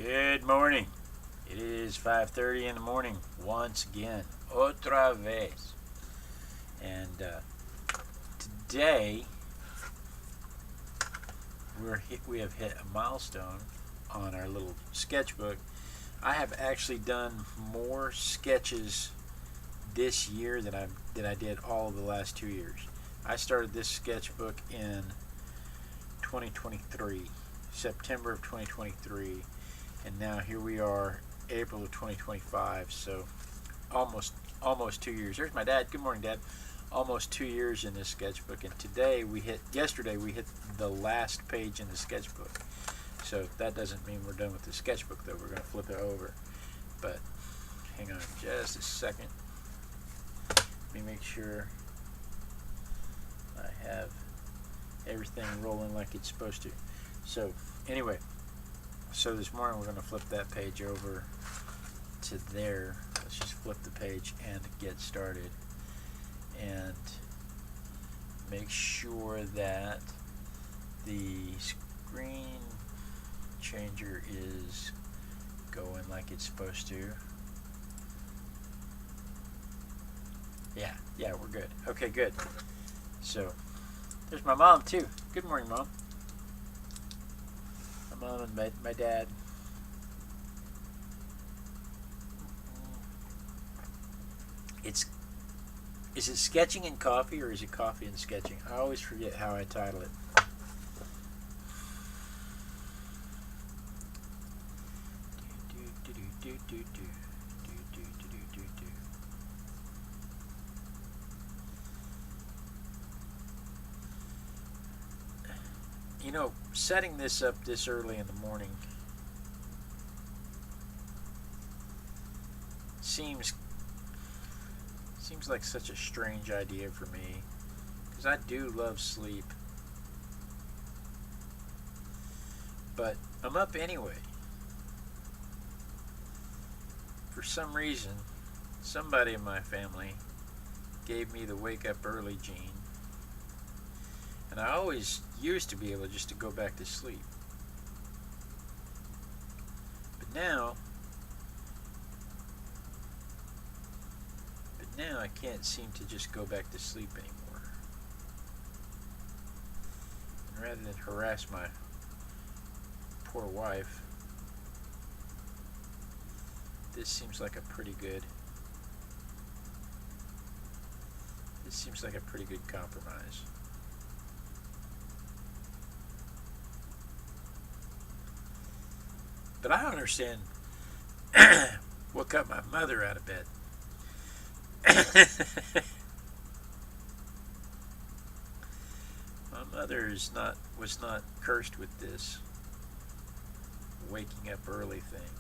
Good morning. It is 5:30 in the morning once again. Otra vez. And today we have hit a milestone on our little sketchbook. I have actually done more sketches this year than I did all of the last 2 years. I started this sketchbook in 2023, September of 2023, and now here we are, April of 2025. So almost 2 years. There's my dad. Good morning, Dad. Almost 2 years in this sketchbook, and yesterday we hit the last page in the sketchbook. So that doesn't mean we're done with the sketchbook, though. We're going to flip it over. But hang on just a second. Let me make sure I have everything rolling like it's supposed to. So anyway, so this morning we're going to flip that page over to there. Let's just flip the page and get started, and make sure that the screen changer is going like it's supposed to. Yeah, we're good. Okay, good. So there's my mom too. Good morning, Mom. My mom and my dad. Is it sketching and coffee, or is it coffee and sketching? I always forget how I title it. You know, setting this up this early in the morning seems like such a strange idea for me, because I do love sleep, but I'm up anyway. For some reason, somebody in my family gave me the wake up early gene, and I always used to be able just to go back to sleep. But now I can't seem to just go back to sleep anymore. And rather than harass my poor wife, this seems like a pretty good compromise. But I don't understand what got my mother out of bed. My mother was not cursed with this waking up early thing.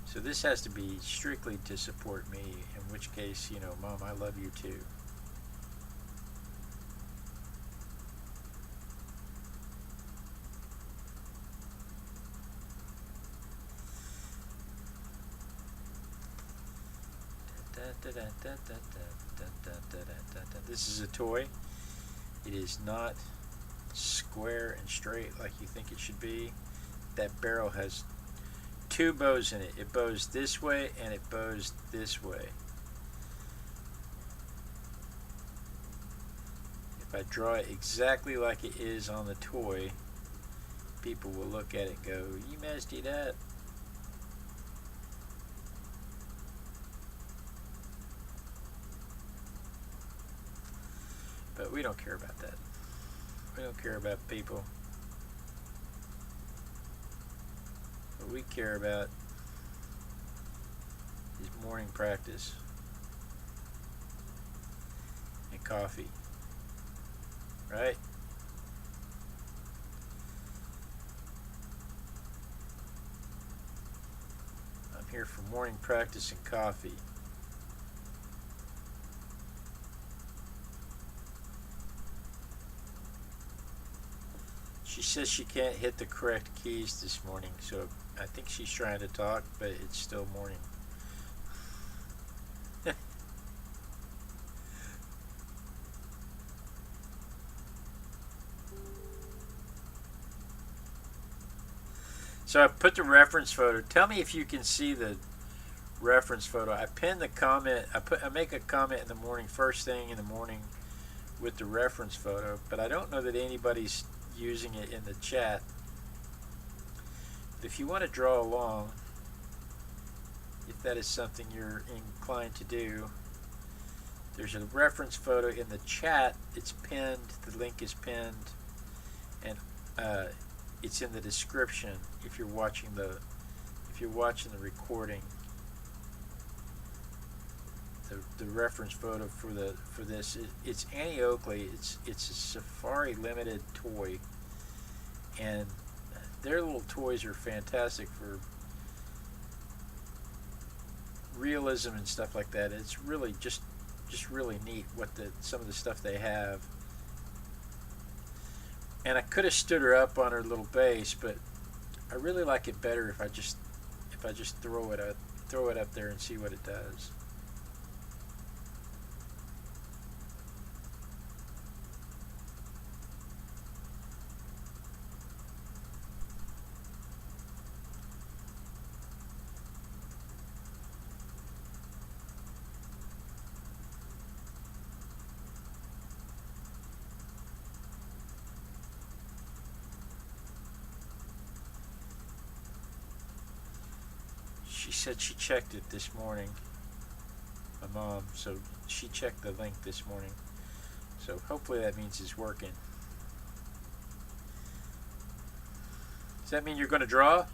So this has to be strictly to support me, in which case, Mom, I love you too. This is a toy. It is not square and straight like you think it should be. That barrel has two bows in it. It bows this way and it bows this way. If I draw it exactly like it is on the toy, people will look at it and go, "You messed it up." But we don't care about that. We don't care about people. What we care about is morning practice and coffee. Right? I'm here for morning practice and coffee. She says she can't hit the correct keys this morning, so I think she's trying to talk, but it's still morning. So I put the reference photo. Tell me if you can see the reference photo. I pin the comment. I make a comment in the morning, first thing in the morning, with the reference photo, but I don't know that anybody's using it in the chat. But if you want to draw along, if that is something you're inclined to do, there's a reference photo in the chat. It's pinned. The link is pinned, and it's in the description if you're watching the recording. The reference photo for this it's Annie Oakley. It's a Safari limited toy, and their little toys are fantastic for realism and stuff like that. It's really just really neat what some of the stuff they have. And I could have stood her up on her little base, but I really like it better if I just throw it up there and see what it does. She said she checked it this morning, my mom, so she checked the link this morning. So hopefully that means it's working. Does that mean you're going to draw?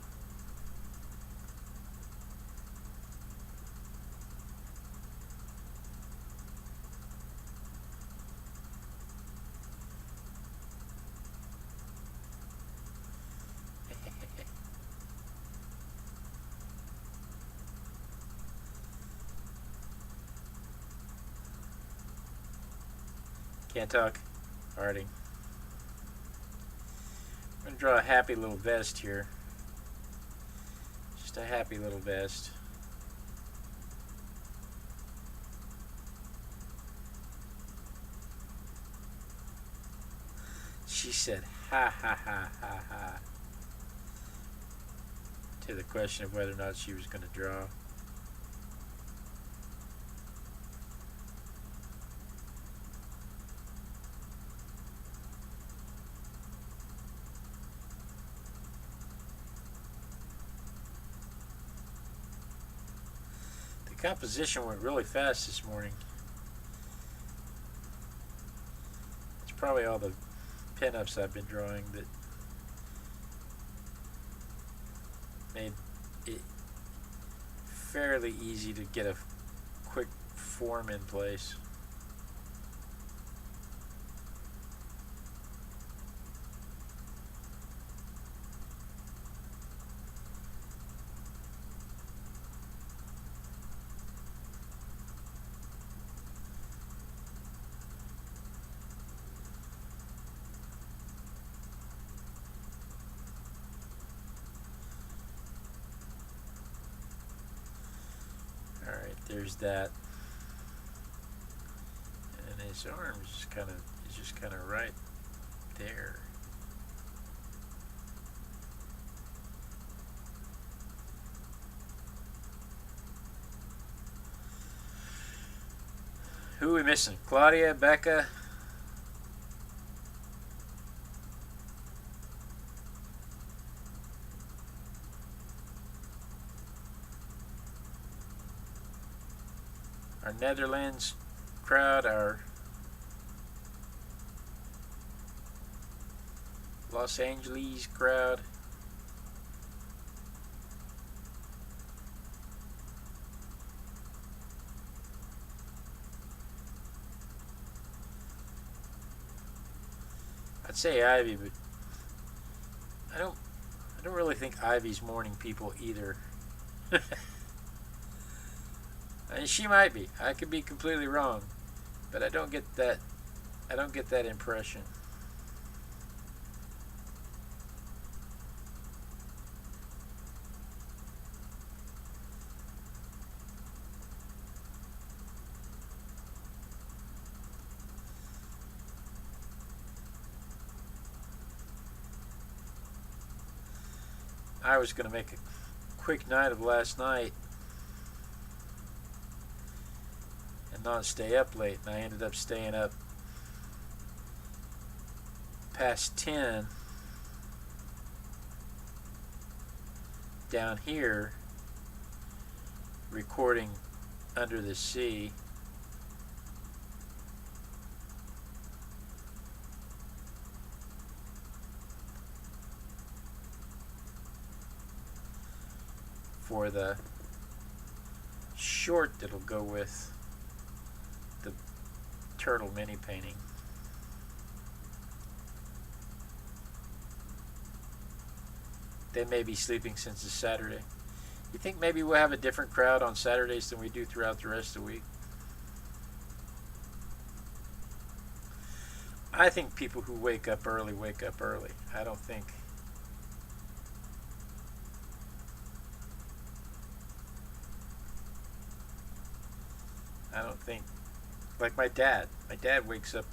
Can't talk. Alrighty. I'm going to draw a happy little vest here. Just a happy little vest. She said, ha ha ha ha ha, to the question of whether or not she was going to draw. Composition went really fast this morning. It's probably all the pinups I've been drawing that made it fairly easy to get a quick form in place. There's that, and his arm is just kind of right there. Who are we missing? Claudia, Becca. Our Netherlands crowd, our Los Angeles crowd. I'd say Ivy, but I don't really think Ivy's morning people either. I mean, she might be. I could be completely wrong, but I don't get that. I don't get that impression. I was going to make a quick night of last night and not stay up late, and I ended up staying up past 10 down here recording Under the Sea. For the short that'll go with the turtle mini painting. They may be sleeping since it's Saturday. You think maybe we'll have a different crowd on Saturdays than we do throughout the rest of the week? I think people who wake up early wake up early. I don't think like my dad. My dad wakes up,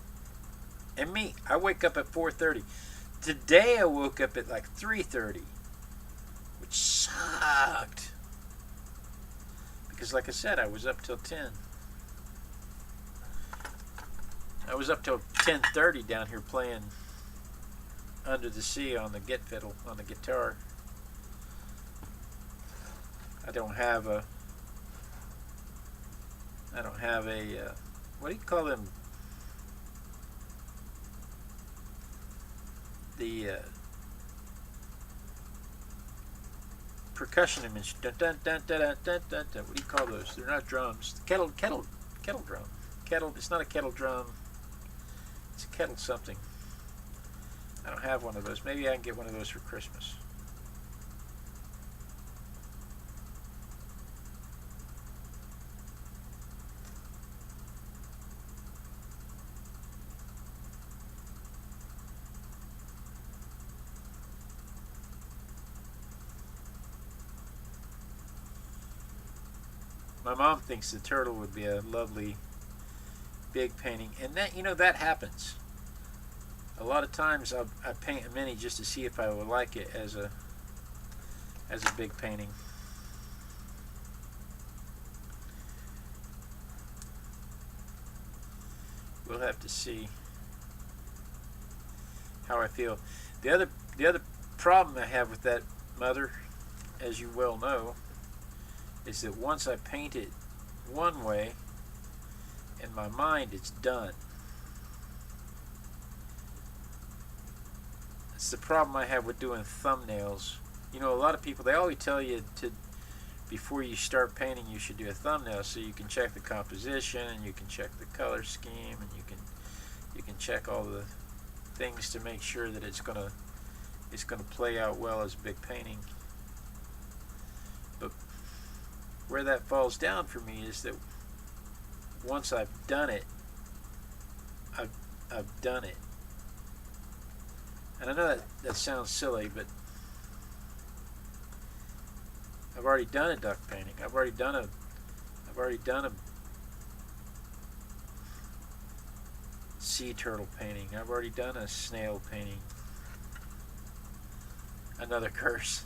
and me, I wake up at 4:30. Today I woke up at like 3:30, which sucked. Because like I said, I was up till 10. I was up till 10:30 down here playing Under the Sea on the Get Fiddle, on the guitar. I don't have a what do you call them? The percussion instrument. What do you call those? They're not drums. Kettle drum. Kettle. It's not a kettle drum. It's a kettle something. I don't have one of those. Maybe I can get one of those for Christmas. My mom thinks the turtle would be a lovely big painting, and that, you know, that happens. A lot of times I paint a mini just to see if I would like it as a big painting. We'll have to see how I feel. The other problem I have with that, Mother, as you well know, is that once I paint it one way, in my mind it's done. It's the problem I have with doing thumbnails. You know, a lot of people, they always tell you to, before you start painting, you should do a thumbnail so you can check the composition, and you can check the color scheme, and you can check all the things to make sure that it's gonna play out well as a big painting. But where that falls down for me is that once I've done it, I've done it. And I know that sounds silly, but I've already done a duck painting. I've already done a sea turtle painting. I've already done a snail painting. Another curse.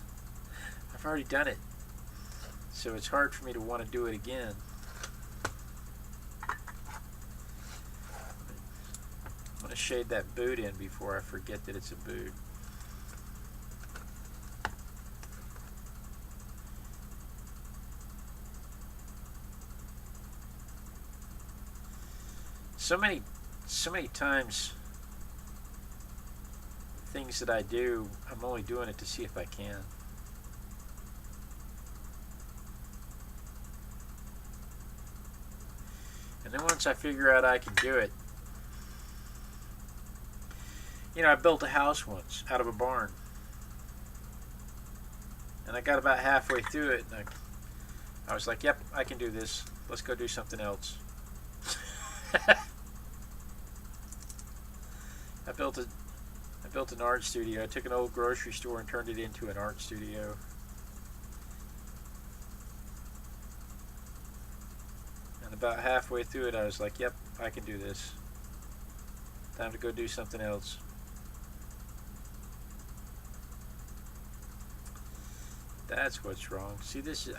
I've already done it. So it's hard for me to want to do it again. I'm going to shade that boot in before I forget that it's a boot. So many times, things that I do, I'm only doing it to see if I can. And then once I figure out I can do it, you know, I built a house once out of a barn. And I got about halfway through it, and I was like, yep, I can do this. Let's go do something else. I built an art studio. I took an old grocery store and turned it into an art studio. And about halfway through it, I was like, yep, I can do this. Time to go do something else. That's what's wrong. See, this is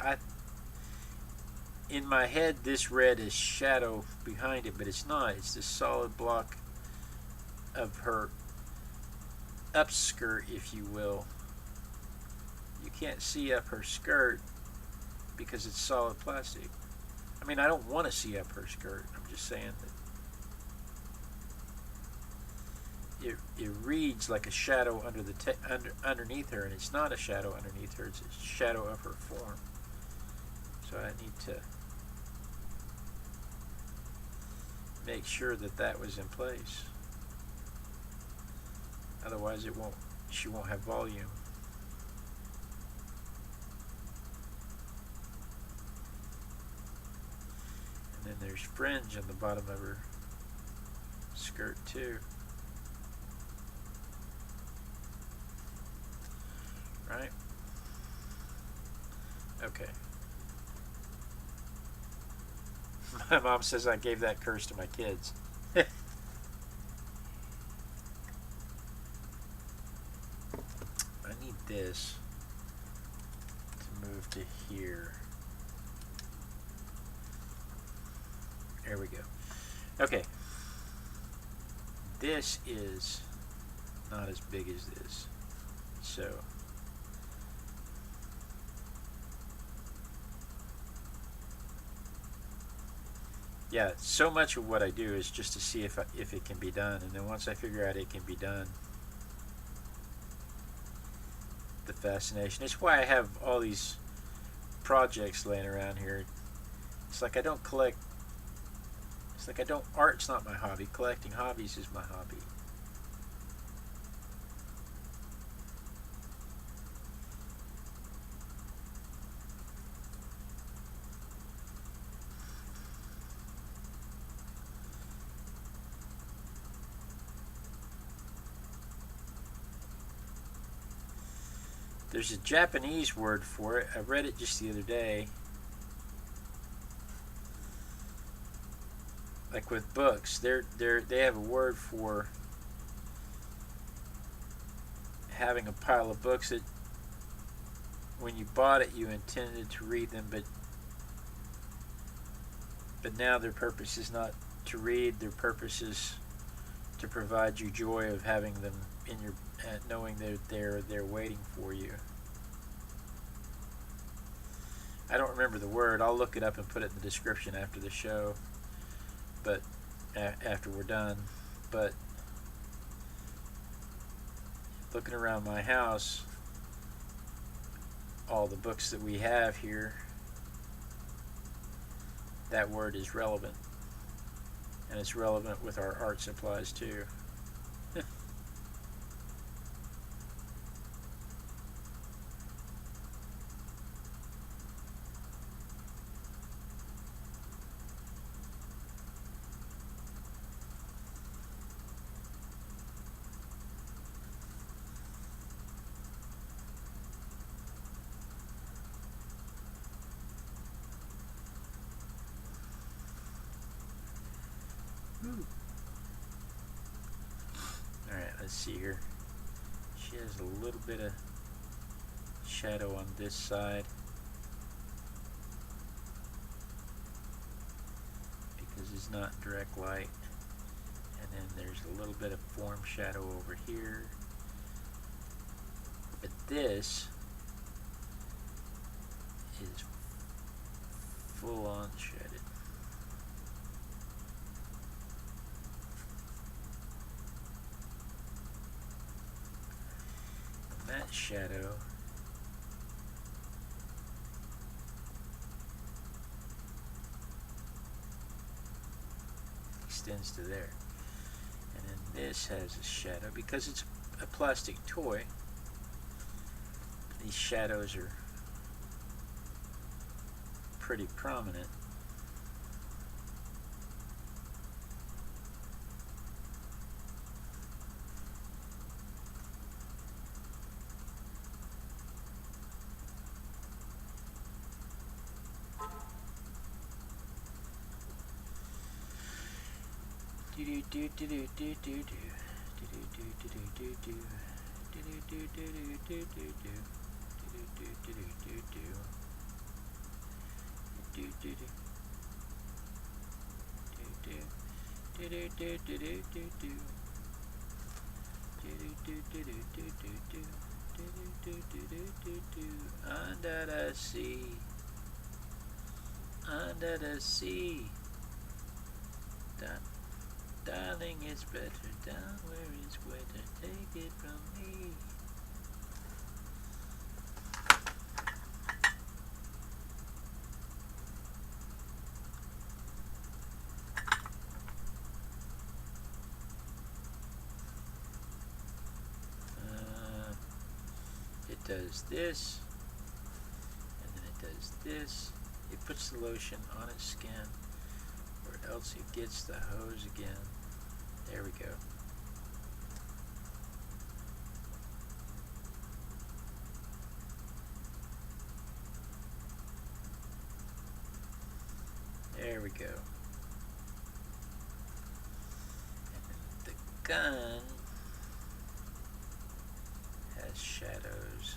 in my head, this red is shadow behind it, but it's not. It's this solid block of her upskirt, if you will. You can't see up her skirt because it's solid plastic. I mean, I don't want to see up her skirt. I'm just saying that it reads like a shadow underneath her, and it's not a shadow underneath her. It's a shadow of her form. So I need to make sure that that was in place. Otherwise, she won't have volume. And then there's fringe on the bottom of her skirt too. Right? Okay. My mom says I gave that curse to my kids. I need this to move to here. There we go. Okay. This is not as big as this. So yeah, so much of what I do is just to see if it can be done, and then once I figure out it can be done, the fascination. It's why I have all these projects laying around here. It's like I don't collect. It's like I don't. Art's not my hobby. Collecting hobbies is my hobby. There's a Japanese word for it. I read it just the other day. Like with books, they have a word for having a pile of books that when you bought it you intended to read them, but now their purpose is not to read. Their purpose is to provide you joy of having them in your, knowing that they're waiting for you. I don't remember the word. I'll look it up and put it in the description after the show. But after we're done. But looking around my house, all the books that we have here, that word is relevant. And it's relevant with our art supplies too. Alright, let's see here. She has a little bit of shadow on this side because it's not direct light, and then there's a little bit of form shadow over here, but this is full on shaded. That shadow extends to there, and then this has a shadow because it's a plastic toy. These shadows are pretty prominent. Under the sea, under the sea. Darling, it's better down where it's wetter. Take it from me. It does this, and then it does this. It puts the lotion on its skin, or else it gets the hose again. There we go. There we go. And then the gun has shadows.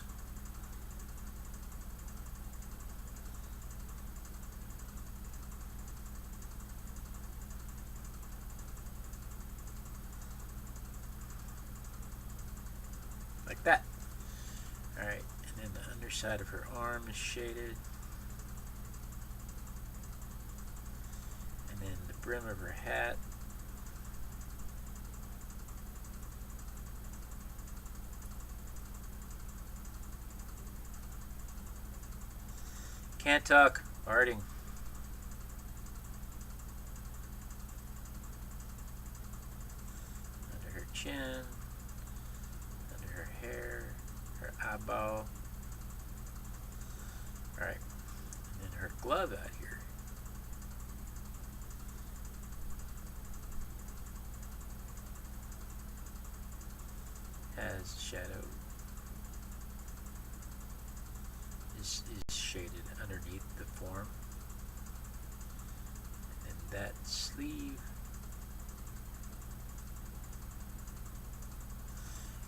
Like that. Alright, and then the underside of her arm is shaded. And then the brim of her hat. Can't talk, farting. Under her chin, under her hair, her eyeball. Alright, and then her glove out here. Has shadow. Is shaded underneath the form. And then that sleeve.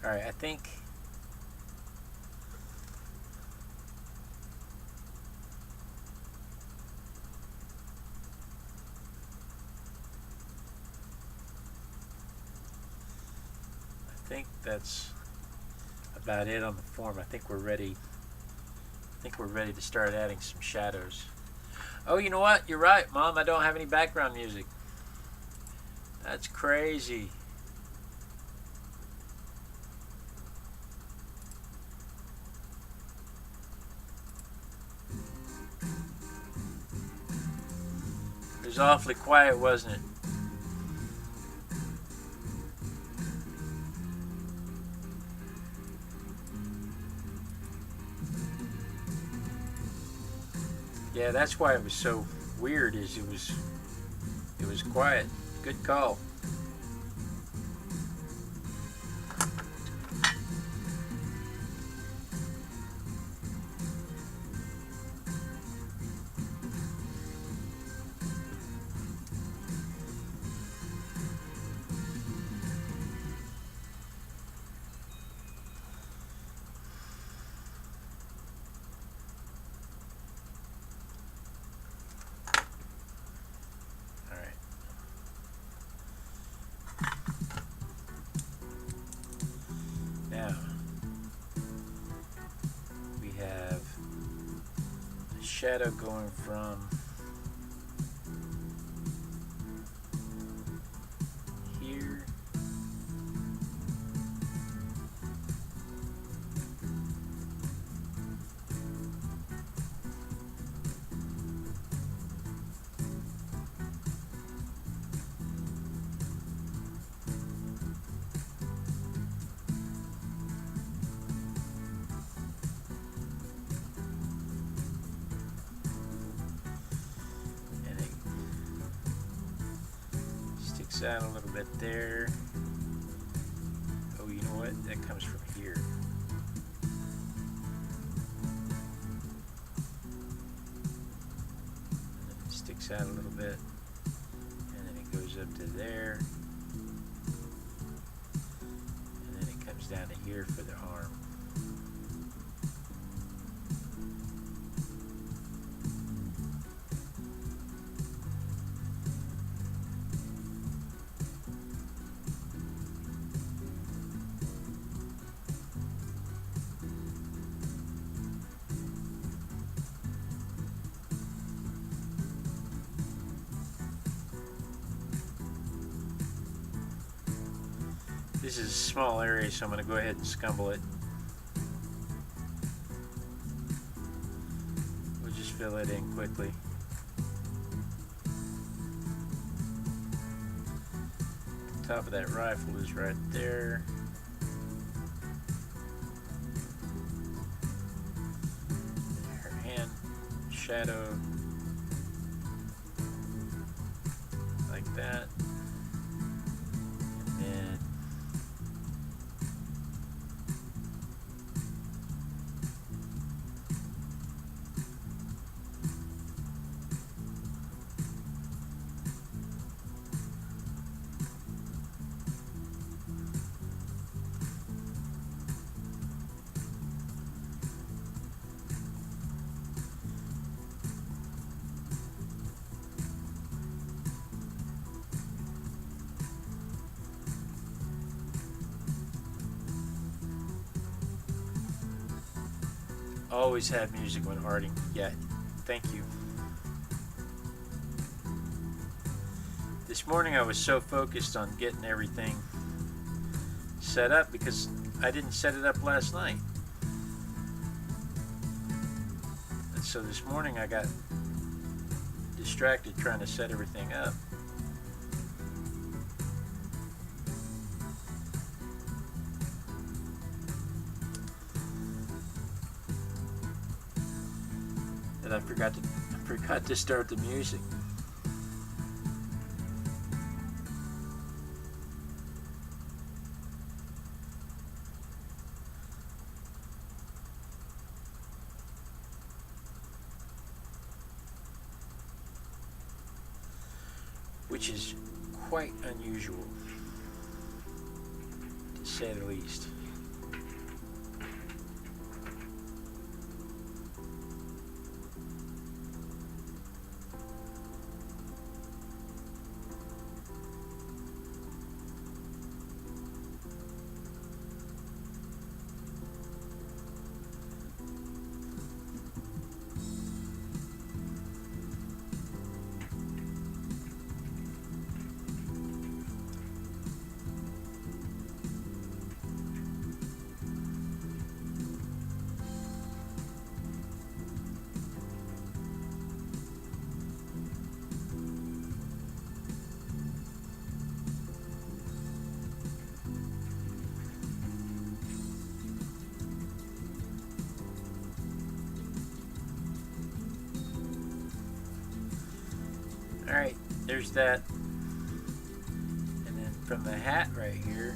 Alright, I think that's about it on the form. I think we're ready. I think we're ready to start adding some shadows. Oh, you know what? You're right, Mom. I don't have any background music. That's crazy. It was awfully quiet, wasn't it? Yeah, that's why it was so weird. Is it was quiet. Good call. Now, we have a shadow going from here out a little bit there. Oh, you know what? That comes from here. And then it sticks out a little bit. And then it goes up to there. And then it comes down to here for the arm. This is a small area, so I'm going to go ahead and scumble it. We'll just fill it in quickly. The top of that rifle is right there. Her hand shadow like that. And then always have music when arting. Yeah, thank you. This morning I was so focused on getting everything set up because I didn't set it up last night. And so this morning I got distracted trying to set everything up. And I forgot to start the music. Which is quite unusual, to say the least. Alright, there's that. And then from the hat right here,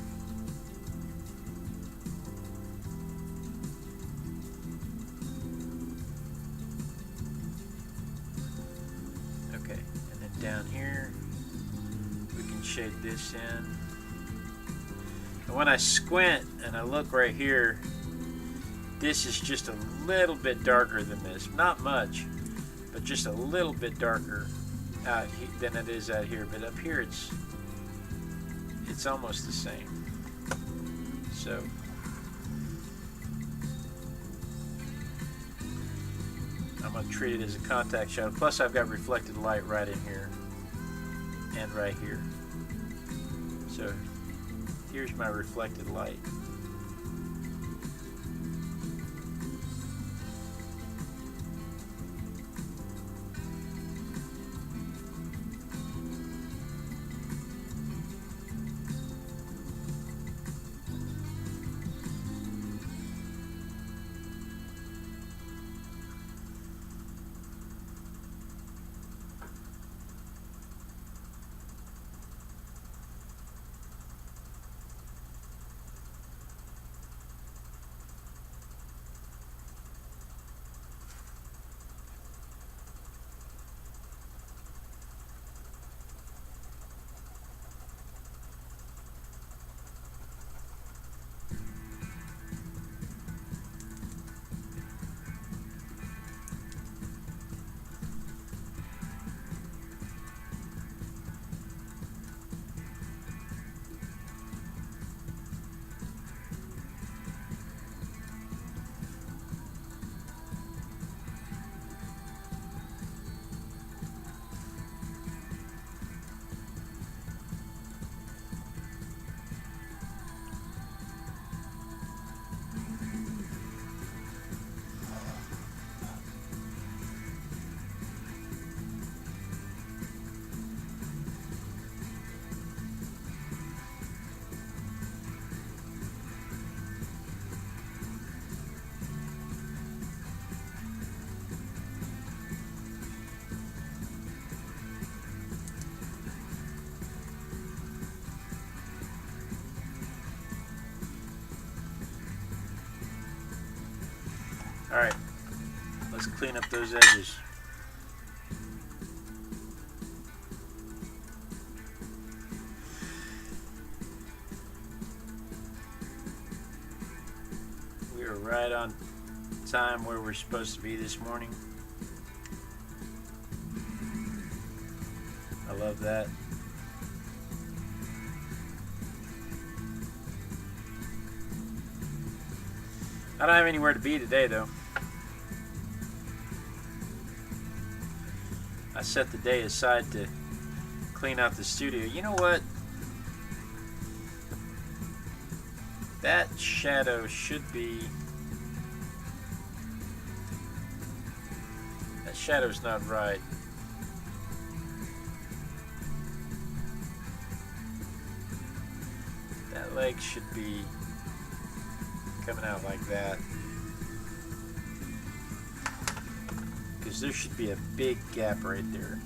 okay, and then down here, we can shade this in. And when I squint and I look right here, this is just a little bit darker than this. Not much, but just a little bit darker out than it is out here, but up here it's almost the same. So I'm going to treat it as a contact shadow. Plus I've got reflected light right in here and right here. So here's my reflected light. Alright, let's clean up those edges. We are right on time where we're supposed to be this morning. I love that. I don't have anywhere to be today though. I set the day aside to clean out the studio. You know what? That shadow should be... That shadow's not right. That leg should be coming out like that. Because there should be a big gap right there.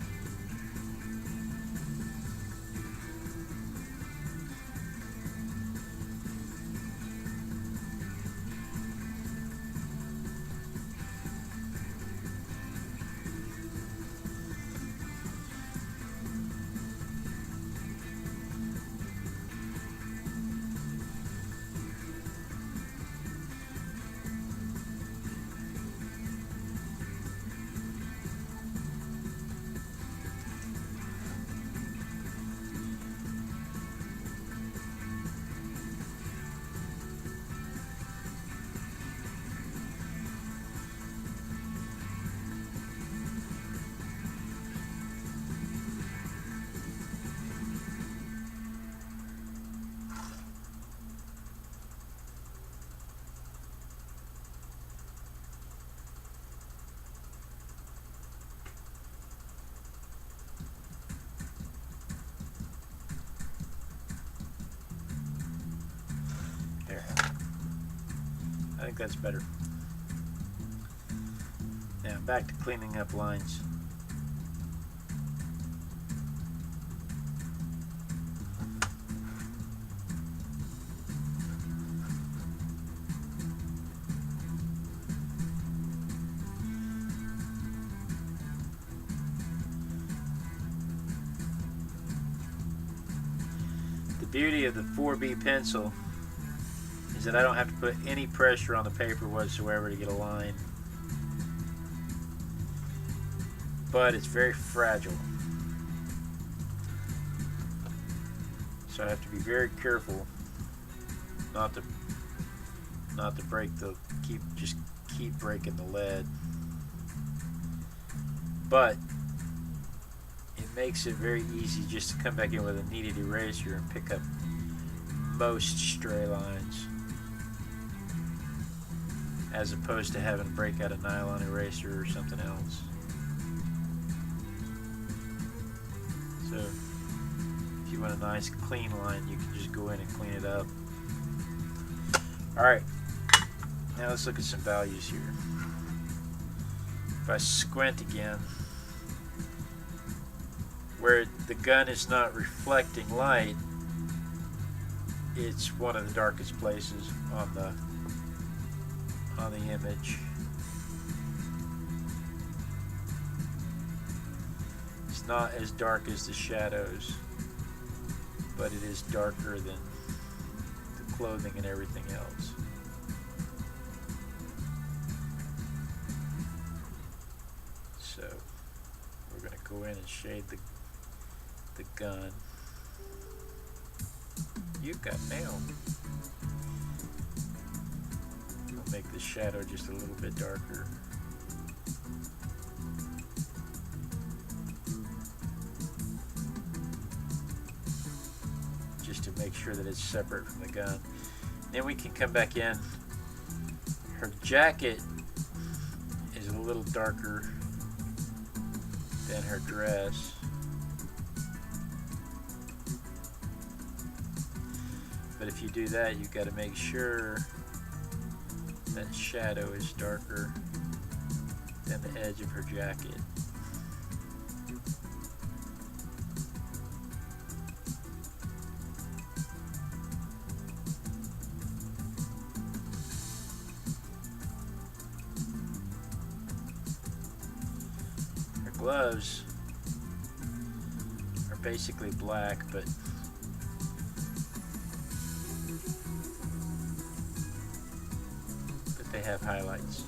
There. I think that's better. Now back to cleaning up lines. The beauty of the 4B pencil is that I don't have to put any pressure on the paper whatsoever to get a line. But it's very fragile. So I have to be very careful not to break keep breaking the lead. But it makes it very easy just to come back in with a kneaded eraser and pick up most stray lines, as opposed to having to break out a nylon eraser or something else. So if you want a nice clean line, you can just go in and clean it up. Alright, now let's look at some values here. If I squint again, where the gun is not reflecting light, it's one of the darkest places on the image. It's not as dark as the shadows, but it is darker than the clothing and everything else. So we're going to go in and shade the gun. You've got mail. We'll make the shadow just a little bit darker. Just to make sure that it's separate from the gun. Then we can come back in. Her jacket is a little darker than her dress. But if you do that, you've got to make sure that shadow is darker than the edge of her jacket. gloves are basically black, but they have highlights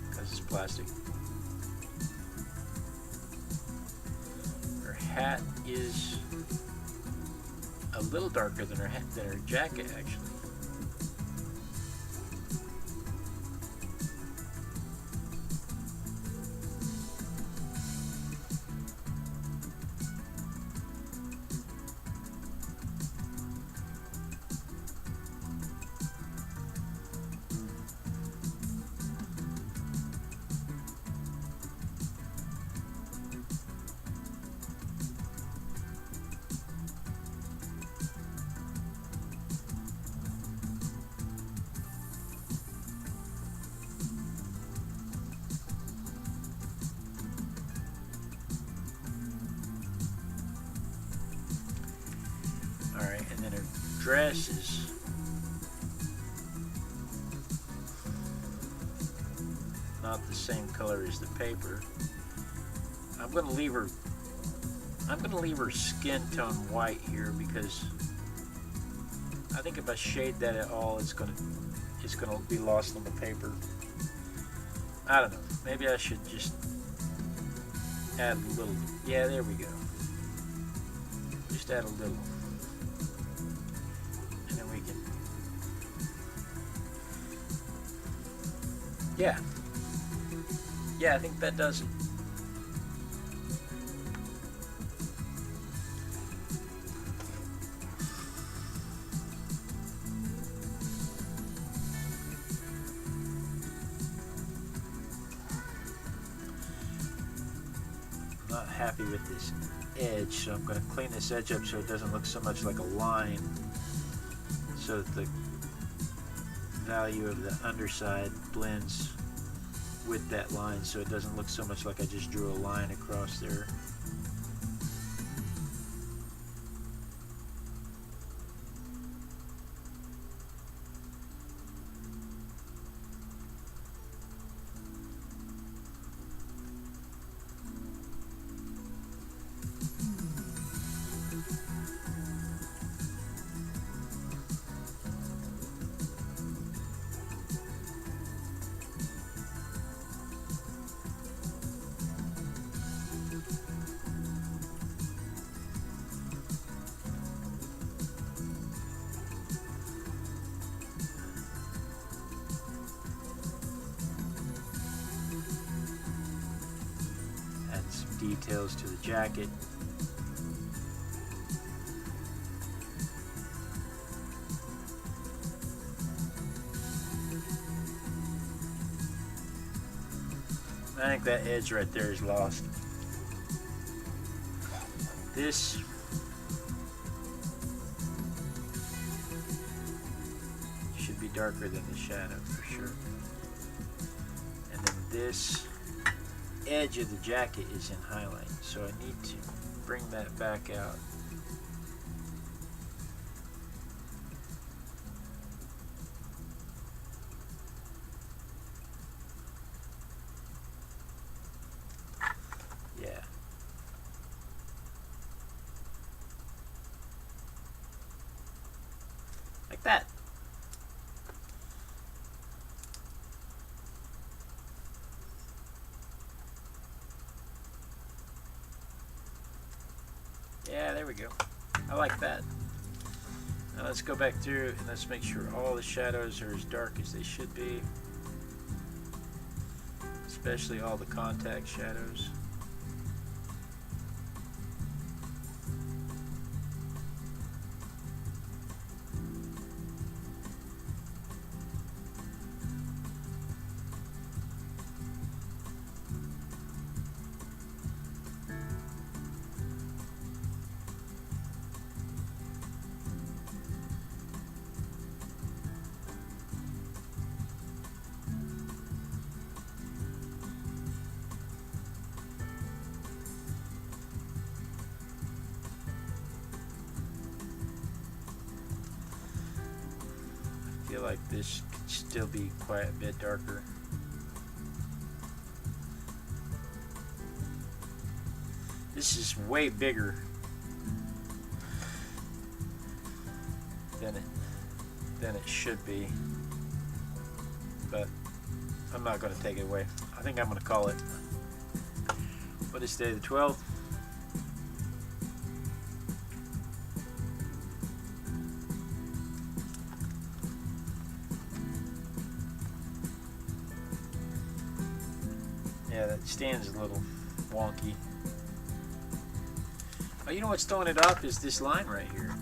because it's plastic. Her hat is a little darker than her jacket, actually. Alright, and then her dress is not the same color as the paper. I'm gonna leave her skin tone white here because I think if I shade that at all, it's gonna be lost on the paper. I don't know. Maybe I should just add a little. Yeah, there we go. Just add a little. And then we can. Yeah. Yeah, I think that does it. Not happy with this edge, so I'm going to clean this edge up so it doesn't look so much like a line, so that the value of the underside blends with that line, so it doesn't look so much like I just drew a line across there. Details to the jacket. I think that edge right there is lost. This should be darker than the shadow for sure. And then this edge of the jacket is in highlight, so I need to bring that back out. Yeah. Like that. Yeah, there we go. I like that. Now let's go back through and let's make sure all the shadows are as dark as they should be. Especially all the contact shadows. I feel like this could still be quite a bit darker. This is way bigger than it should be, but I'm not going to take it away. I think I'm going to call it. What is today, the 12th? Yeah, that stand's a little wonky. Oh, you know what's throwing it up is this line right here.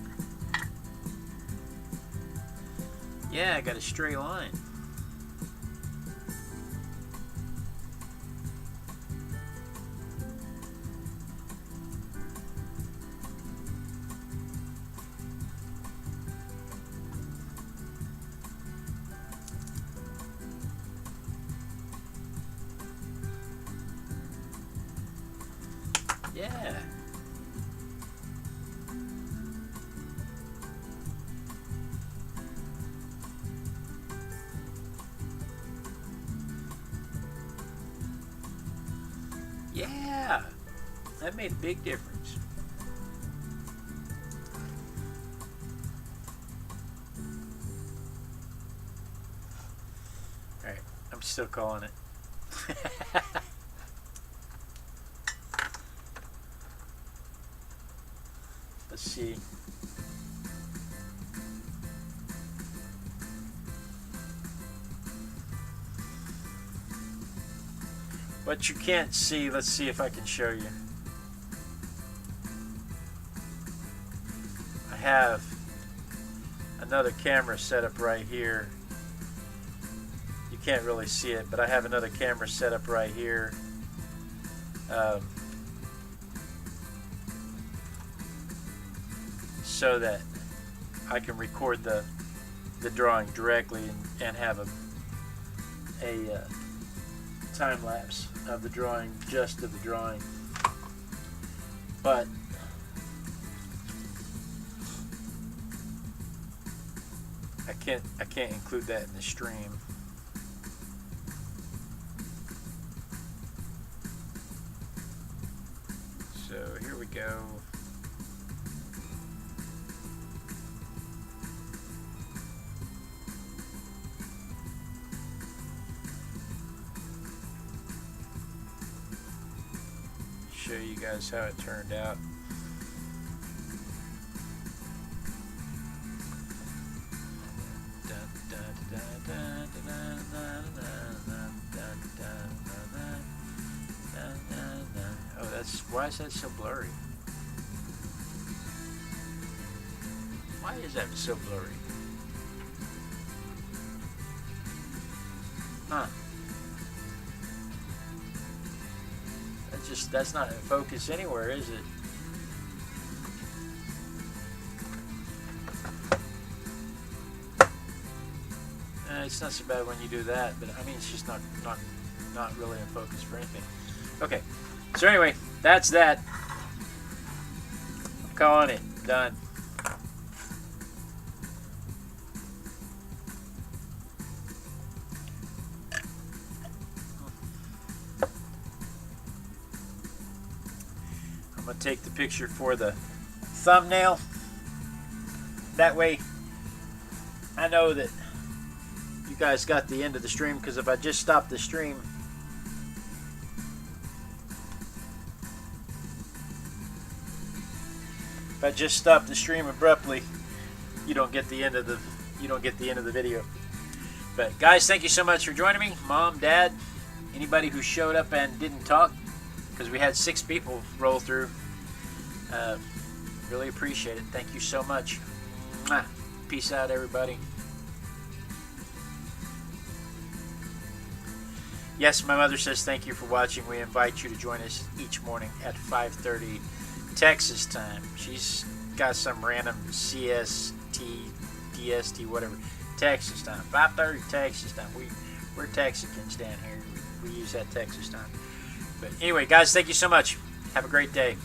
Yeah, I got a stray line. Yeah. Yeah. That made a big difference. All right, I'm still calling it. Let's see. What you can't see, let's see if I can show you. I have another camera set up right here. You can't really see it, but I have another camera set up right here. So that I can record the drawing directly and have a time lapse of the drawing, just of the drawing. But I can't include that in the stream. So here we go. Show you guys how it turned out. Oh, that's why is that so blurry? Why is that so blurry? Huh. That's not in focus anywhere, is it? It's not so bad when you do that, but I mean it's just not really in focus for anything. Okay, so anyway, that's that. I'm calling it done. I'm going to take the picture for the thumbnail. That way I know that you guys got the end of the stream, because if I just stop the stream, abruptly, you don't get the end of the video. But guys, thank you so much for joining me. Mom, Dad, anybody who showed up and didn't talk, because we had 6 people roll through. Really appreciate it. Thank you so much. Mwah. Peace out, everybody. Yes, my mother says thank you for watching. We invite you to join us each morning at 5:30 Texas time. She's got some random CST, DST, whatever. Texas time. 5:30 Texas time. We're Texicans down here. We use that Texas time. But anyway, guys, thank you so much. Have a great day.